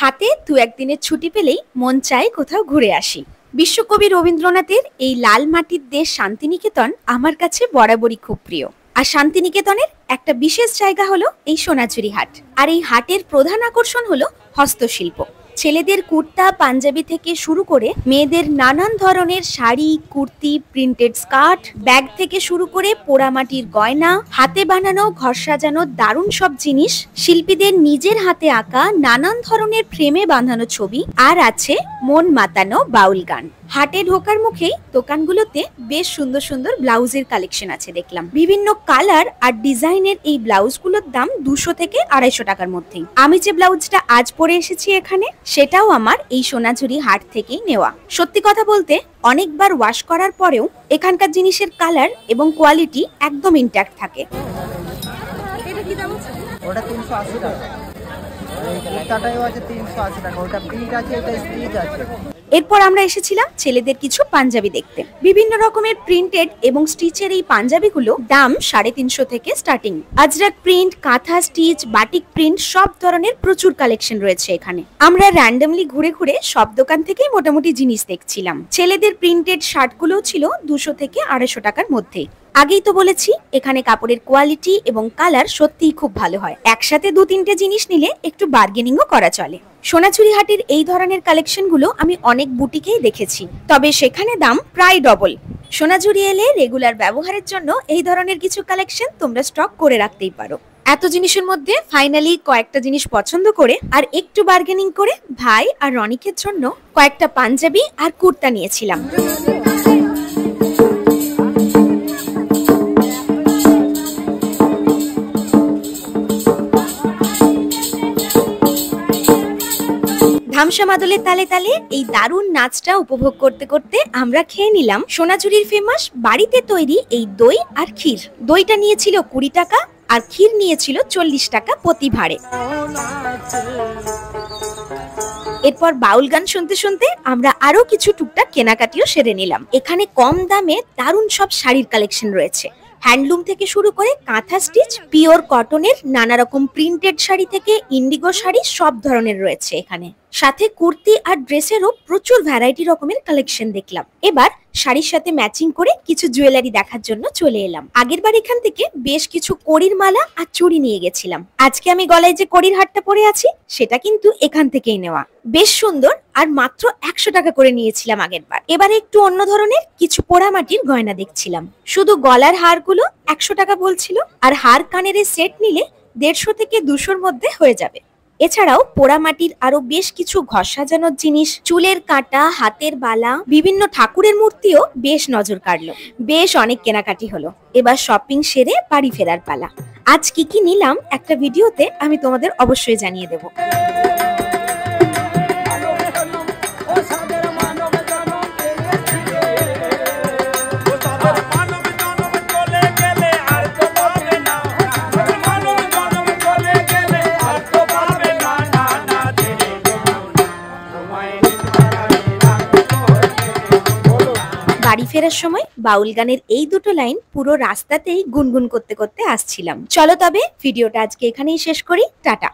হাতে দু একদিনের ছুটি পেলেই মন চায় কোথাও ঘুরে আসি। বিশ্বকবি রবীন্দ্রনাথের এই লাল মাটির দেশ শান্তিনিকেতন আমার কাছে বরাবরই খুব প্রিয়। আর শান্তিনিকেতনের একটা বিশেষ জায়গা হলো এই সোনাঝুরি হাট। আর এই হাটের প্রধান আকর্ষণ হলো হস্তশিল্প। ছেলেদের কুর্তা পাঞ্জাবি থেকে শুরু করে মেয়েদের নানান ধরনের sari, kurti, printed skirt, bag থেকে শুরু করে পোড়ামাটির গয়না, হাতে বানানো ঘর সাজানো দারুণ সব জিনিস, শিল্পীদের নিজের হাতে আঁকা নানান ধরনের ফ্রেমে বাঁধানো ছবি, আর আছে মন মাতানো বাউল গান। হাটে ঢোকার মুখেই দোকানগুলোতে বেশ সুন্দর সুন্দর ব্লাউজের কালেকশন আছে দেখলাম। বিভিন্ন কালার আর ডিজাইনের এই ব্লাউজগুলোর দাম 200 থেকে 250 টাকার মধ্যেই। আমি যে ব্লাউজটা আজ পরে এসেছি এখানে, সেটাও আমার এই সোনাঝুরি হাট থেকেই নেওয়া। সত্যি কথা বলতে অনেকবার ওয়াশ করার পরেও এখানকার জিনিসের কালার এবং কোয়ালিটি একদম ইনট্যাক্ট থাকে। এটা কি দাম আছে? ওটা 380 টাকা। এই কুর্তাটাও আছে 380 টাকা। ওটা প্রিন্ট আছে, এটা স্টিচ আছে। এরপর আমরা এসেছিলাম ছেলেদের কিছু পাঞ্জাবি দেখতে। বিভিন্ন রকমের প্রিন্টেড এবং স্টিচের এই পাঞ্জাবিগুলো দাম 350 থেকে স্টার্টিং। আজরাক প্রিন্ট, কাঁথা স্টিচ, বাটিক প্রিন্ট সব ধরনের প্রচুর কালেকশন রয়েছে এখানে। আমরা র্যান্ডমলি ঘুরে ঘুরে সব দোকান থেকেই মোটামুটি জিনিস দেখছিলাম। ছেলেদের প্রিন্টেড শার্টগুলো ছিল 200 থেকে 250 টাকার মধ্যে। আগেই তো বলেছি এখানে কাপড়ের কোয়ালিটি এবং কালার সত্যিই খুব ভালো হয়। একসাথে 2-3টে জিনিস নিলে একটু বার্গেনিংও করা চলে। সোনাঝুরি হাটের এই ধরনের কালেকশনগুলো আমি অনেক বুটিকেই দেখেছি, তবে সেখানে দাম প্রায় ডবল। সোনাঝুরি এলে রেগুলার ব্যবহারের জন্য এই ধরনের কিছু কালেকশন তোমরা স্টক করে রাখতেই পারো। এত জিনিসের মধ্যে ফাইনালি কয়েকটা জিনিস পছন্দ করে আর একটু বার্গেনিং করে ভাই আর রনিকের জন্য কয়েকটা পাঞ্জাবি আর কুর্তা নিয়েছিলাম। ধামসা মাদলের তালে তালে এই দারুণ নাচটা উপভোগ করতে করতে আমরা খেয়ে নিলাম সোনাঝুরির ফেমাস বাড়িতে তৈরি এই দই আর ক্ষীর। দইটা নিয়েছিল 20 টাকা আর ক্ষীর নিয়েছিল 40 টাকা প্রতি ভাড়ে। এরপর বাউল গান শুনতে শুনতে আমরা আরো কিছু টুকটাক কেনাকাটিও সেরে নিলাম। এখানে কম দামে দারুণ সব শাড়ির কালেকশন রয়েছে। হ্যান্ডলুম থেকে শুরু করে কাঁথা স্টিচ, পিওর কটনের নানা রকম প্রিন্টেড শাড়ি থেকে ইন্ডিগো শাড়ি সব ধরনের রয়েছে এখানে। সাথে কুর্তি আর ড্রেসেরও প্রচুর ভ্যারাইটি রকমের কালেকশন দেখলাম। এবার শাড়ির সাথে ম্যাচিং করে কিছু জুয়েলারি দেখার জন্য চলে এলাম। আগেরবার এখান থেকে বেশ কিছু কড়ির মালা আর চুড়ি নিয়ে গেছিলাম। আজকে আমি গলায় যে কড়ির হারটা পরে আছি সেটা কিন্তু এখান থেকেই নেওয়া। বেশ সুন্দর আর মাত্র 100 টাকা করে নিয়েছিলাম আগেরবার। এবারে একটু অন্য ধরনের কিছু পোড়ামাটির গয়না দেখছিলাম। শুধু গলার হারগুলো 100 টাকা বলছিল, আর হার কানের সেট নিলে 150 থেকে 200-র মধ্যে হয়ে যাবে। এছাড়াও পোড়ামাটির আরো বেশ কিছু ঘর সাজানোর জিনিস, চুলের কাঁটা, হাতের বালা, বিভিন্ন ঠাকুরের মূর্তিও বেশ নজর কাড়লো। বেশ অনেক কেনাকাটি হলো। এবার শপিং সেরে বাড়ি ফেরার পালা। আজ কি কি নিলাম একটা ভিডিওতে আমি তোমাদের অবশ্যই জানিয়ে দেবো। বাড়ি ফেরার সময় বাউল গানের এই দুটো লাইন পুরো রাস্তাতেই গুনগুন করতে করতে আসছিলাম। চলো তবে ভিডিওটা আজকে এখানেই শেষ করি। টাটা।